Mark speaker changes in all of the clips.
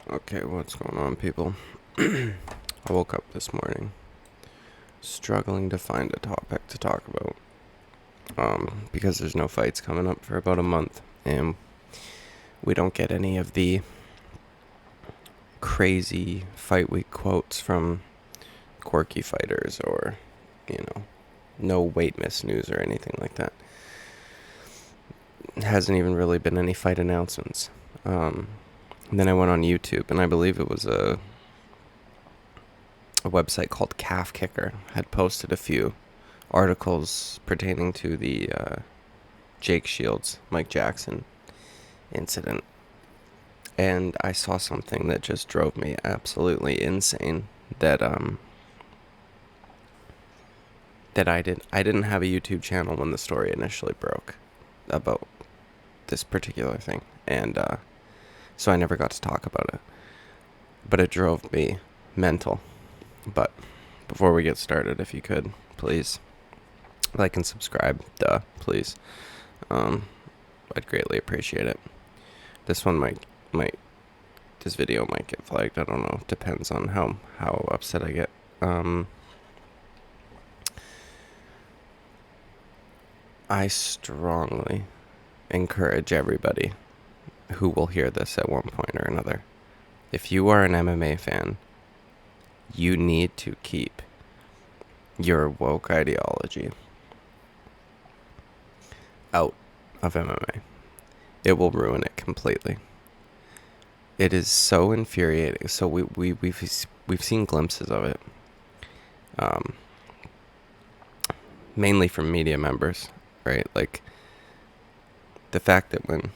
Speaker 1: Okay, what's going on, people? I woke up this morning struggling to find a topic to talk about. Because there's no fights coming up for about a month, and we don't get any of the crazy fight week quotes from quirky fighters or, no weight miss news or anything like that. It hasn't even really been any fight announcements. And then I went on YouTube, and I believe it was a website called Calf Kicker had posted a few articles pertaining to the Jake Shields, Mike Jackson incident. And I saw something that just drove me absolutely insane. That I didn't have a YouTube channel when the story initially broke about this particular thing, and so I never got to talk about it. But it drove me mental. But before we get started, if you could, please like and subscribe, please. I'd greatly appreciate it. This one this video might get flagged. I don't know. Depends on how upset I get. I strongly encourage everybody who will hear this at one point or another. If you are an MMA fan, you need to keep your woke ideology out of MMA. It will ruin it completely. It is so infuriating. So we've seen glimpses of it, mainly from media members, right? Like the fact that when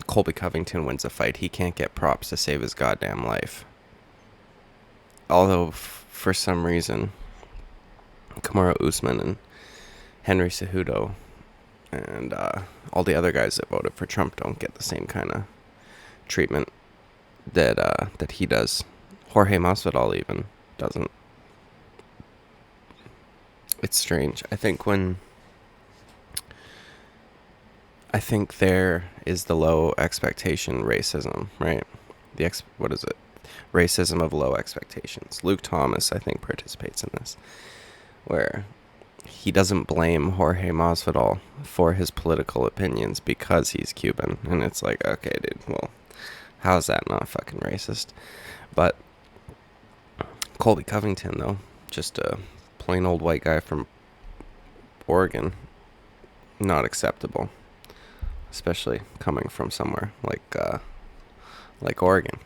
Speaker 1: Colby Covington wins a fight, he can't get props to save his goddamn life. Although for some reason, Kamaru Usman and Henry Cejudo and all the other guys that voted for Trump don't get the same kind of treatment that he does. Jorge Masvidal even doesn't. It's strange. I think there is the low expectation racism, right? What is it? Racism of low expectations. Luke Thomas, I think, participates in this, where he doesn't blame Jorge Masvidal for his political opinions because he's Cuban. And it's like, okay, dude, well, how's that not fucking racist? But Colby Covington, though, just a plain old white guy from Oregon, not acceptable, especially coming from somewhere like Oregon.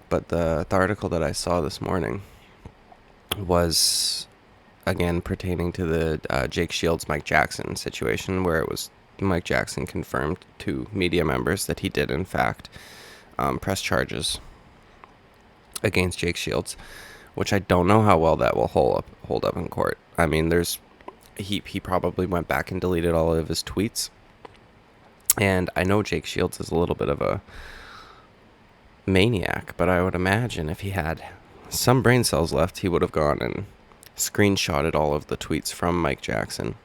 Speaker 1: But the article that I saw this morning was, again, pertaining to the Jake Shields, Mike Jackson situation, where it was Mike Jackson confirmed to media members that he did, in fact, press charges against Jake Shields, which I don't know how well that will hold up in court. I mean, he probably went back and deleted all of his tweets, and I know Jake Shields is a little bit of a maniac, but I would imagine if he had some brain cells left, he would have gone and screenshotted all of the tweets from Mike Jackson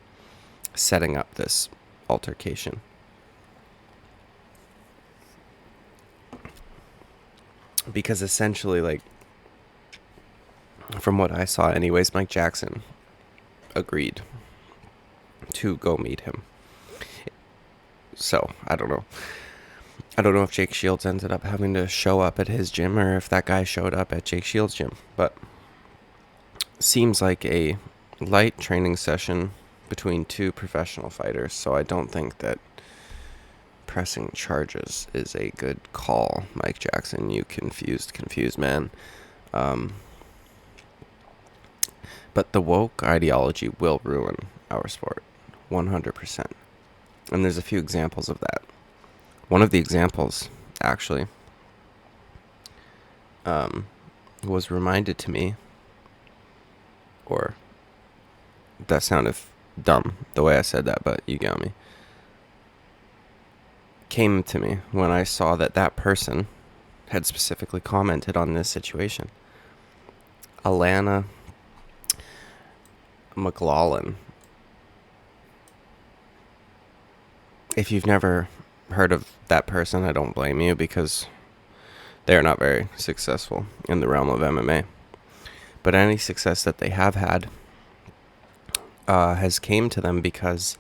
Speaker 1: setting up this altercation. Because essentially, like, from what I saw anyways, Mike Jackson agreed to go meet him. So, I don't know. I don't know if Jake Shields ended up having to show up at his gym or if that guy showed up at Jake Shields' gym. But seems like a light training session between two professional fighters. So I don't think that pressing charges is a good call, Mike Jackson. You confused man. But the woke ideology will ruin our sport, 100%. And there's a few examples of that. One of the examples, actually, was reminded to me, or that sounded dumb the way I said that, but you got me. Came to me when I saw that person had specifically commented on this situation. Alana McLaughlin. If you've never heard of that person, I don't blame you, because They are not very successful in the realm of MMA. But any success that they have had has came to them because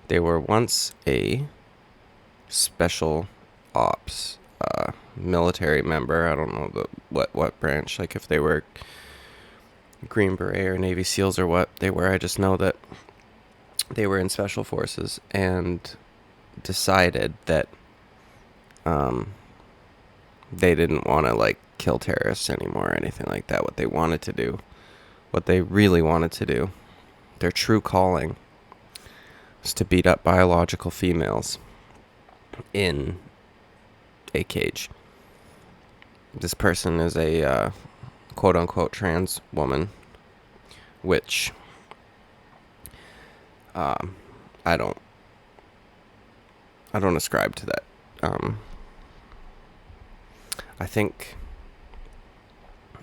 Speaker 1: they were once a special ops military member. I don't know what branch, like if they were Green Beret or Navy SEALs or what they were. I just know that they were in special forces and decided that they didn't want to like kill terrorists anymore or anything like that. What they wanted to do, what they really wanted to do, their true calling was to beat up biological females in a cage. This person is a quote-unquote trans woman, which I don't ascribe to that. I think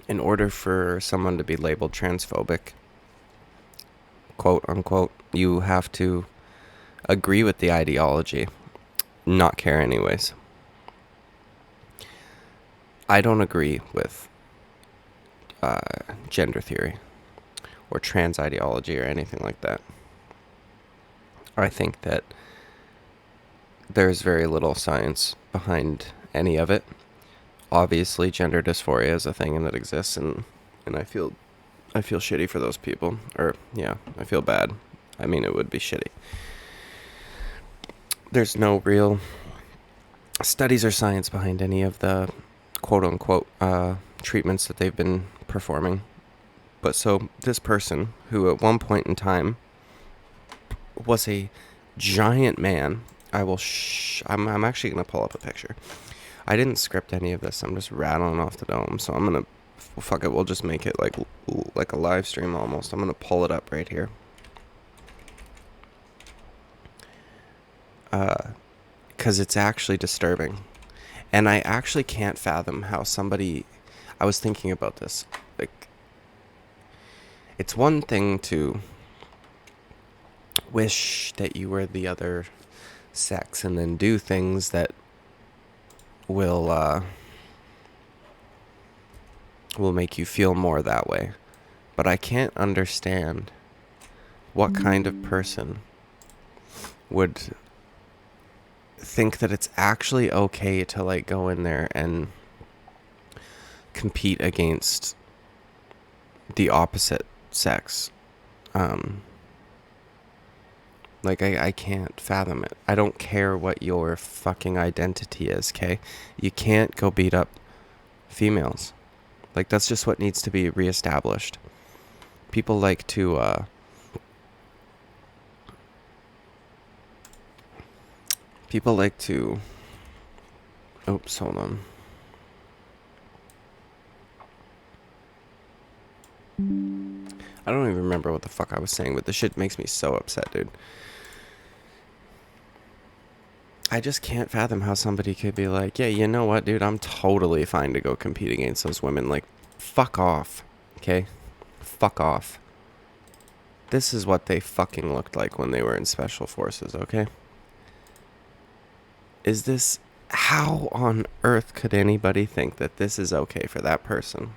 Speaker 1: in order for someone to be labeled transphobic, quote-unquote, you have to agree with the ideology, not care anyways. I don't agree with gender theory or trans ideology or anything like that. I think that there's very little science behind any of it. Obviously, gender dysphoria is a thing and that exists, and I feel shitty for those people. Or, yeah, I feel bad. I mean, it would be shitty. There's no real studies or science behind any of the quote-unquote treatments that they've been performing. But so, this person, who at one point in time was a giant man, I'm actually going to pull up a picture. I didn't script any of this. I'm just rattling off the dome. So I'm going to, fuck it, we'll just make it like a live stream almost. I'm going to pull it up right here. Because it's actually disturbing. And I actually can't fathom how somebody, I was thinking about this. Like, it's one thing to wish that you were the other sex and then do things that will make you feel more that way. But I can't understand what kind of person would think that it's actually okay to like go in there and compete against the opposite sex. Like, I can't fathom it. I don't care what your fucking identity is, okay? You can't go beat up females. Like, that's just what needs to be reestablished. People like to, oops, hold on. I don't even remember what the fuck I was saying, but this shit makes me so upset, dude. I just can't fathom how somebody could be like, yeah, you know what, dude, I'm totally fine to go compete against those women. Like, fuck off, okay? Fuck off. This is what they fucking looked like when they were in special forces, okay? How on earth could anybody think that this is okay for that person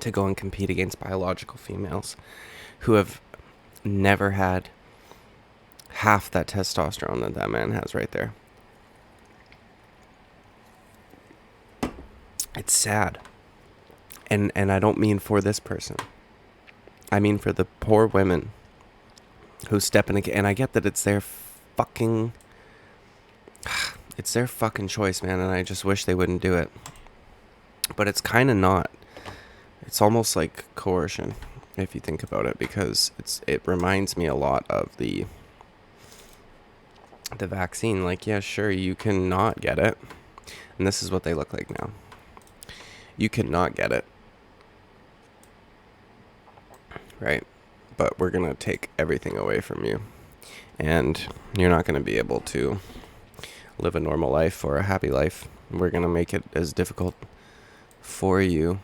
Speaker 1: to go and compete against biological females who have never had half that testosterone that man has right there? It's sad. And I don't mean for this person. I mean for the poor women who step in, and I get that it's their fucking choice, man, and I just wish they wouldn't do it. But it's kind of not. It's almost like coercion, if you think about it, because it reminds me a lot of the vaccine. Like, yeah, sure, you can not get it. And this is what they look like now. You cannot get it. Right? But we're going to take everything away from you. And you're not going to be able to live a normal life or a happy life. We're going to make it as difficult for you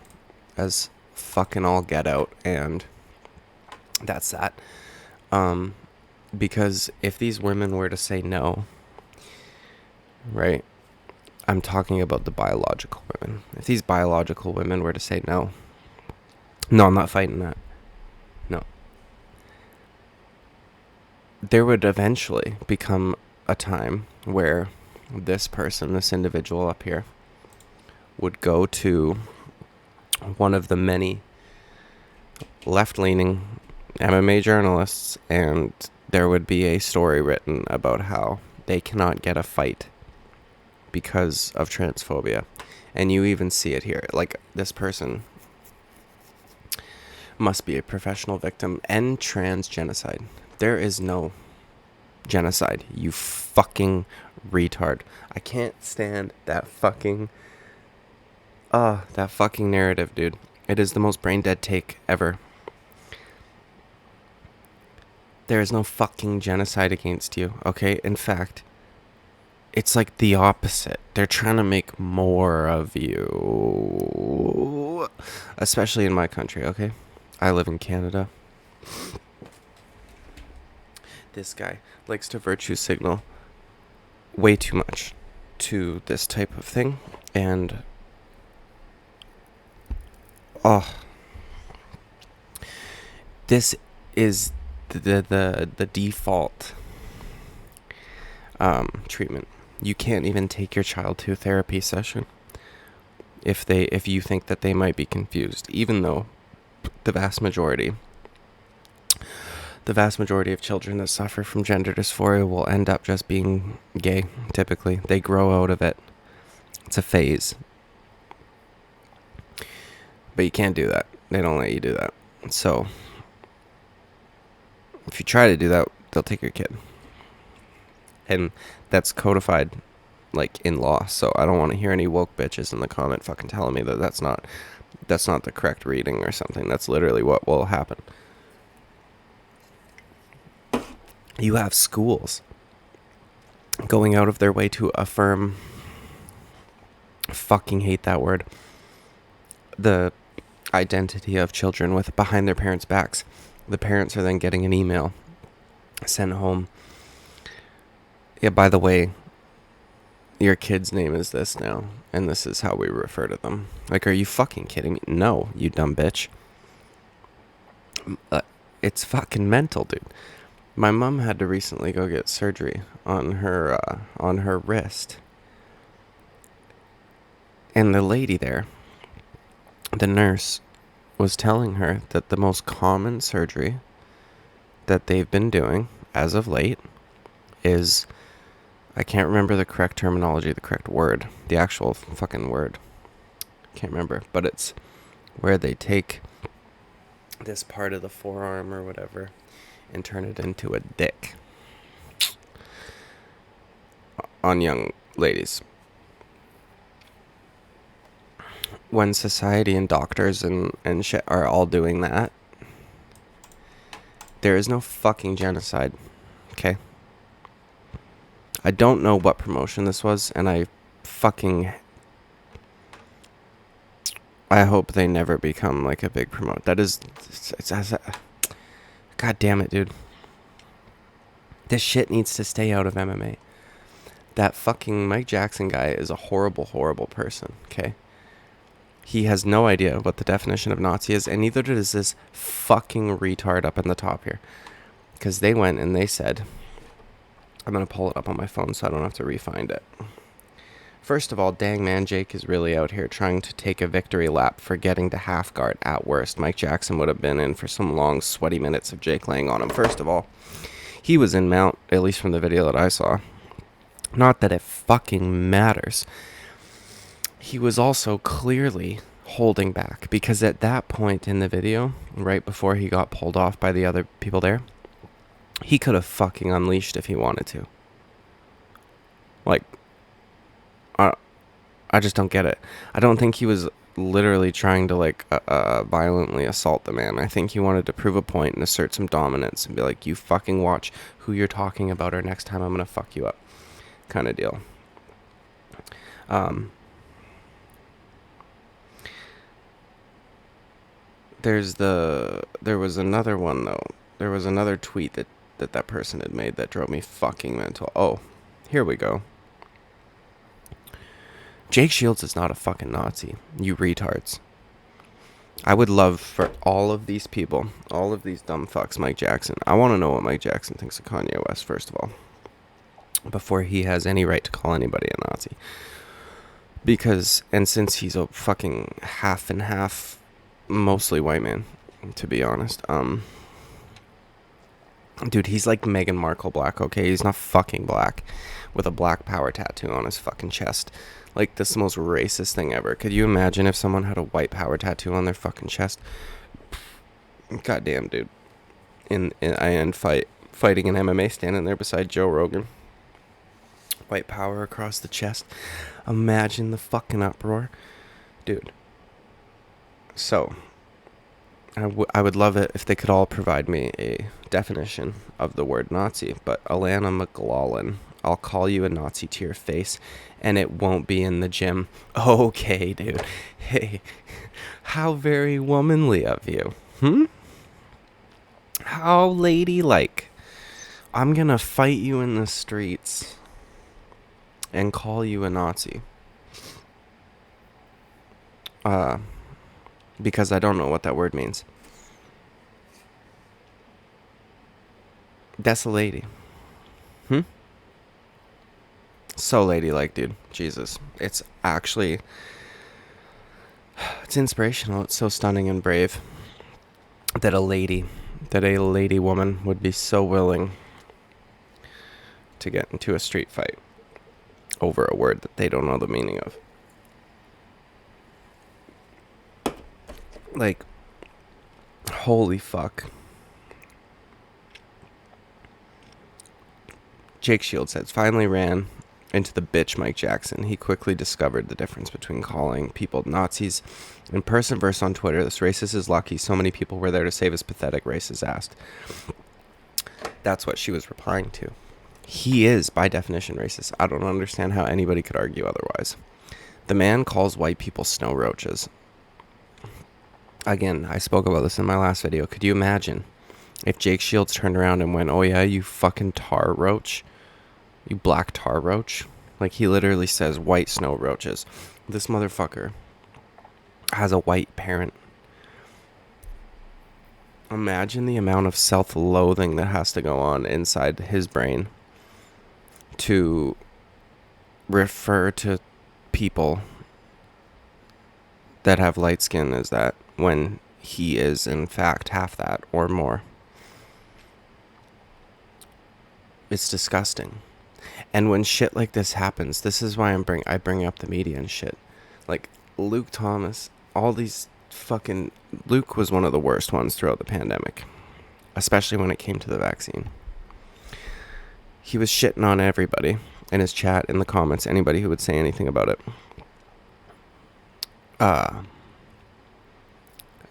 Speaker 1: as fucking all get out. And that's that. Because if these women were to say no, right, I'm talking about the biological women. If these biological women were to say no, I'm not fighting that. No. There would eventually become a time where this person, this individual up here, would go to one of the many left-leaning MMA journalists, and there would be a story written about how they cannot get a fight because of transphobia. And you even see it here. Like, this person must be a professional victim and trans genocide. There is no genocide, you fucking retard. I can't stand that fucking narrative, dude. It is the most brain dead take ever. There is no fucking genocide against you, okay? In fact, it's like the opposite. They're trying to make more of you. Especially in my country, okay? I live in Canada. This guy likes to virtue signal way too much to this type of thing. And this is the default treatment. You can't even take your child to a therapy session if you think that they might be confused, even though the vast majority of children that suffer from gender dysphoria will end up just being gay. Typically, they grow out of it. It's a phase. But you can't do that. They don't let you do that. So, if you try to do that, they'll take your kid. And that's codified, like, in law. So I don't want to hear any woke bitches in the comment fucking telling me that that's not the correct reading or something. That's literally what will happen. You have schools going out of their way to affirm, fucking hate that word, the identity of children with behind their parents' backs. The parents are then getting an email sent home. Yeah, by the way, your kid's name is this now, and this is how we refer to them. Like, are you fucking kidding me? No, you dumb bitch. It's fucking mental, dude. My mom had to recently go get surgery on her wrist. And the lady there, the nurse, was telling her that the most common surgery that they've been doing as of late is, I can't remember the correct terminology, the correct word, the actual fucking word. Can't remember, but it's where they take this part of the forearm or whatever and turn it into a dick on young ladies. When society and doctors and shit are all doing that, there is no fucking genocide, okay? I don't know what promotion this was, and I hope they never become like a big promote. That is, God damn it, dude. This shit needs to stay out of MMA. That fucking Mike Jackson guy is a horrible, horrible person, okay? He has no idea what the definition of Nazi is, and neither does this fucking retard up in the top here. Because they went and they said, I'm going to pull it up on my phone so I don't have to re-find it. First of all, dang man, Jake is really out here trying to take a victory lap for getting to half guard at worst. Mike Jackson would have been in for some long, sweaty minutes of Jake laying on him. First of all, he was in mount, at least from the video that I saw. Not that it fucking matters. He was also clearly holding back, because at that point in the video, right before he got pulled off by the other people there, he could have fucking unleashed if he wanted to. Like, I just don't get it. I don't think he was literally trying to, like, violently assault the man. I think he wanted to prove a point and assert some dominance and be like, you fucking watch who you're talking about, or next time I'm gonna fuck you up, kind of deal. There was another one, though. There was another tweet that person had made that drove me fucking mental. Oh, here we go. Jake Shields is not a fucking Nazi. You retards. I would love for all of these people, all of these dumb fucks, Mike Jackson. I want to know what Mike Jackson thinks of Kanye West, first of all, before he has any right to call anybody a Nazi. Because, and since he's a fucking half and half, mostly white man, to be honest, dude, he's like Meghan Markle black, okay? He's not fucking black with a black power tattoo on his fucking chest. Like, this is the most racist thing ever. Could you imagine if someone had a white power tattoo on their fucking chest? Goddamn, dude. Fighting in MMA, standing there beside Joe Rogan. White power across the chest. Imagine the fucking uproar. Dude. So, I would love it if they could all provide me a definition of the word Nazi. But Alana McLaughlin, I'll call you a Nazi to your face, and it won't be in the gym. Okay, dude. Hey, how very womanly of you. How ladylike. I'm gonna fight you in the streets and call you a Nazi. Because I don't know what that word means. That's a lady. So ladylike, dude. Jesus. It's actually... It's inspirational. It's so stunning and brave that a lady woman would be so willing to get into a street fight over a word that they don't know the meaning of. Like, holy fuck. Jake Shields says, finally ran into the bitch Mike Jackson. He quickly discovered the difference between calling people Nazis in person versus on Twitter. This racist is lucky. So many people were there to save his pathetic racist ass. That's what she was replying to. He is, by definition, racist. I don't understand how anybody could argue otherwise. The man calls white people snow roaches. Again, I spoke about this in my last video. Could you imagine if Jake Shields turned around and went, oh yeah, you fucking tar roach? You black tar roach? Like, he literally says white snow roaches. This motherfucker has a white parent. Imagine the amount of self-loathing that has to go on inside his brain to refer to people that have light skin as that when he is in fact half that or more. It's disgusting. And when shit like this happens, this is why I bring up the media and shit. Like Luke Thomas, all these fucking... Luke was one of the worst ones throughout the pandemic, especially when it came to the vaccine. He was shitting on everybody in his chat, in the comments, anybody who would say anything about it.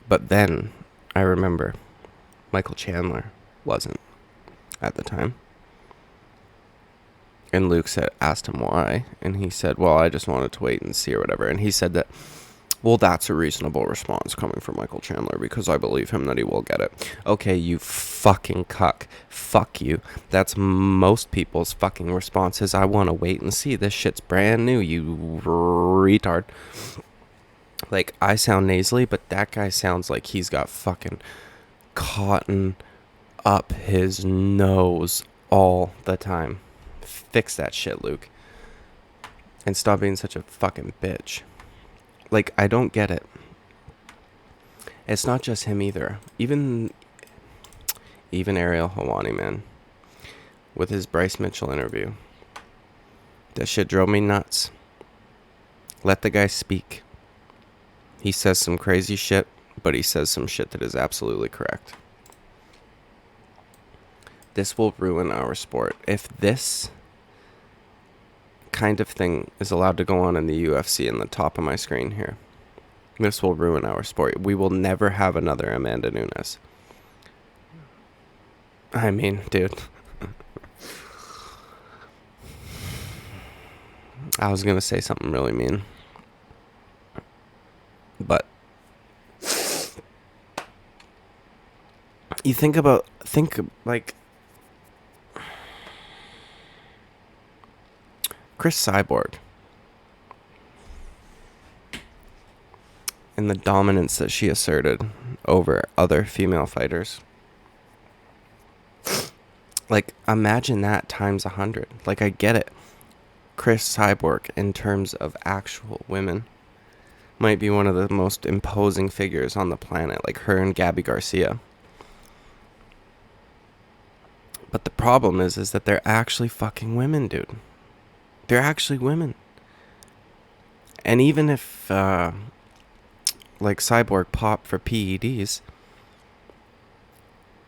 Speaker 1: But then I remember Michael Chandler wasn't at the time. And Luke asked him why, and he said, well, I just wanted to wait and see or whatever. And he said that, well, that's a reasonable response coming from Michael Chandler because I believe him that he will get it. Okay, you fucking cuck. Fuck you. That's most people's fucking responses. I want to wait and see. This shit's brand new, you retard. Like, I sound nasally, but that guy sounds like he's got fucking cotton up his nose all the time. Fix that shit, Luke. And stop being such a fucking bitch. Like, I don't get it. It's not just him either. Even Ariel Helwani, man. With his Bryce Mitchell interview. That shit drove me nuts. Let the guy speak. He says some crazy shit, but he says some shit that is absolutely correct. This will ruin our sport. If this kind of thing is allowed to go on in the UFC in the top of my screen here, this will ruin our sport. We will never have another Amanda Nunes. I mean, dude. I was gonna say something really mean, but you think like Chris Cyborg. and the dominance that she asserted over other female fighters. Like, imagine that times 100. Like, I get it. Chris Cyborg, in terms of actual women, might be one of the most imposing figures on the planet, like her and Gabby Garcia. But the problem is that they're actually fucking women, dude. They're actually women. And even if, like, Cyborg popped for PEDs,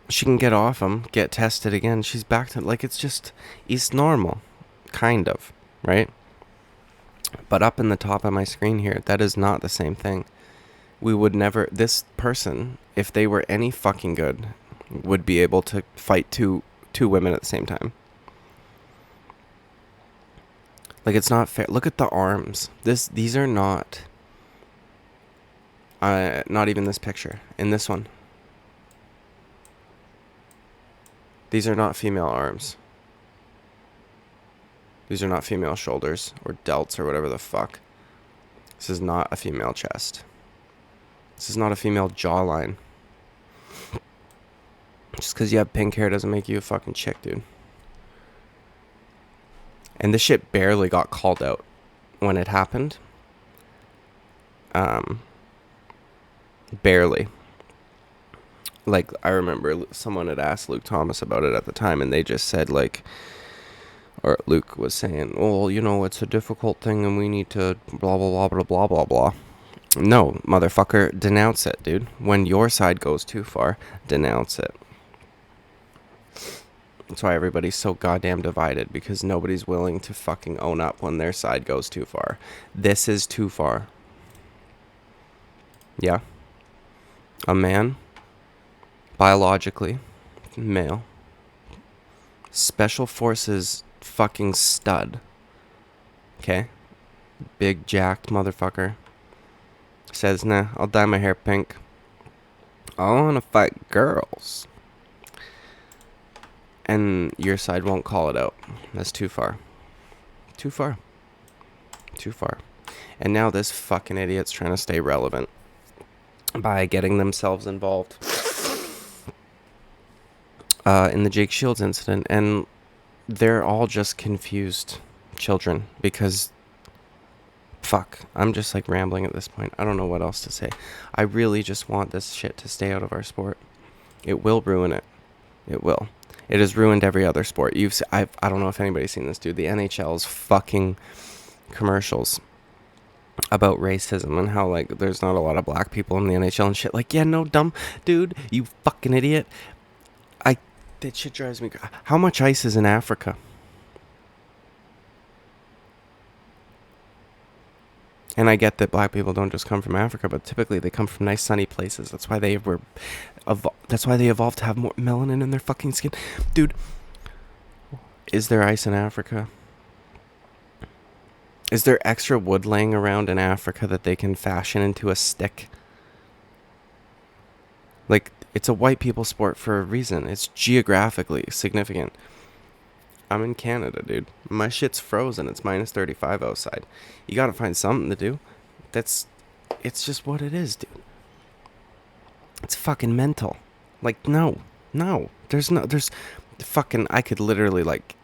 Speaker 1: she can get off them, get tested again. She's back to, like, it's normal. Kind of, right? But up in the top of my screen here, that is not the same thing. We would never, this person, if they were any fucking good, would be able to fight two women at the same time. Like, it's not fair. Look at the arms. These are not even this picture. In this one, these are not female arms. These are not female shoulders or delts or whatever the fuck. This is not a female chest. This is not a female jawline. Just because you have pink hair doesn't make you a fucking chick, dude. And this shit barely got called out when it happened. Barely. Like, I remember someone had asked Luke Thomas about it at the time, and they just said, like, or Luke was saying, well, you know, it's a difficult thing and we need to blah, blah, blah, blah, blah, blah, blah. No, motherfucker, denounce it, dude. When your side goes too far, denounce it. That's why everybody's so goddamn divided, because nobody's willing to fucking own up when their side goes too far. This is too far. Yeah. A man, biologically male, special forces fucking stud. Okay? Big jacked motherfucker. Says, nah, I'll dye my hair pink. I wanna fight girls. And your side won't call it out. That's too far. Too far. Too far. And now this fucking idiot's trying to stay relevant by getting themselves involved in the Jake Shields incident. And they're all just confused children because, fuck, I'm just like rambling at this point. I don't know what else to say. I really just want this shit to stay out of our sport. It will ruin it. It will. It has ruined every other sport. I don't know if anybody's seen this, dude. The NHL's fucking commercials about racism and how, like, there's not a lot of black people in the NHL and shit. Like, yeah, no, dumb dude, you fucking idiot. That shit drives me. How much ice is in Africa? And I get that black people don't just come from Africa, but typically they come from nice sunny places. That's why they evolved to have more melanin in their fucking skin. Dude, is there ice in Africa? Is there extra wood laying around in Africa that they can fashion into a stick? Like, it's a white people sport for a reason. It's geographically significant. I'm in Canada, dude. My shit's frozen. It's minus 35 outside. You gotta find something to do. It's just what it is, dude. It's fucking mental. Like, no. There's fucking, I could literally, like,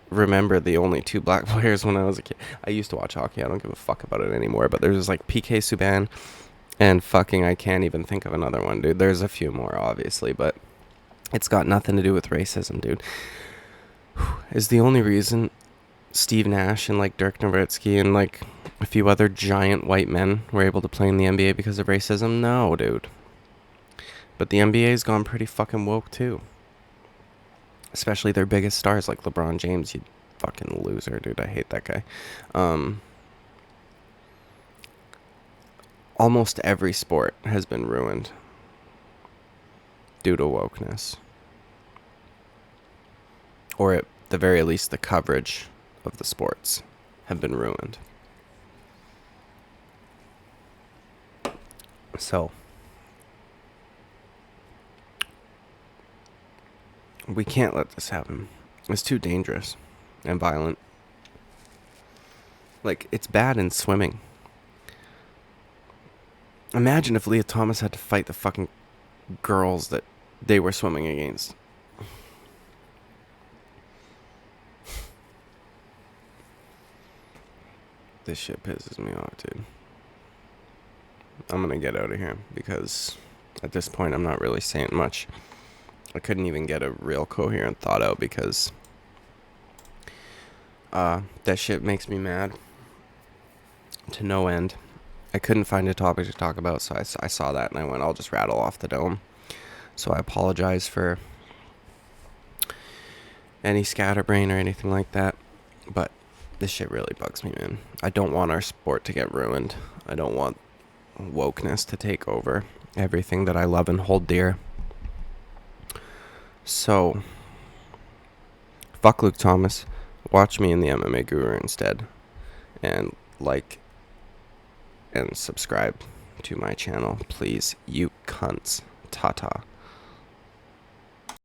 Speaker 1: remember the only two black players when I was a kid. I used to watch hockey. I don't give a fuck about it anymore. But there's, like, PK Subban and fucking, I can't even think of another one, dude. There's a few more, obviously, but it's got nothing to do with racism, dude. Is the only reason Steve Nash and, like, Dirk Nowitzki and, like, a few other giant white men were able to play in the NBA because of racism? No, dude. But the NBA's gone pretty fucking woke, too. Especially their biggest stars, like LeBron James, you fucking loser, dude. I hate that guy. Almost every sport has been ruined due to wokeness. Or at the very least, the coverage of the sports have been ruined. So, we can't let this happen. It's too dangerous and violent. Like, it's bad in swimming. Imagine if Leah Thomas had to fight the fucking girls that they were swimming against. This shit pisses me off, dude. I'm gonna get out of here because at this point I'm not really saying much. I couldn't even get a real coherent thought out because that shit makes me mad to no end. I couldn't find a topic to talk about, so I saw that and I went, I'll just rattle off the dome. So I apologize for any scatterbrain or anything like that, but this shit really bugs me, man. I don't want our sport to get ruined. I don't want wokeness to take over everything that I love and hold dear. So, fuck Luke Thomas. Watch me in the MMA Guru instead. And like and subscribe to my channel, please, you cunts. Ta-ta.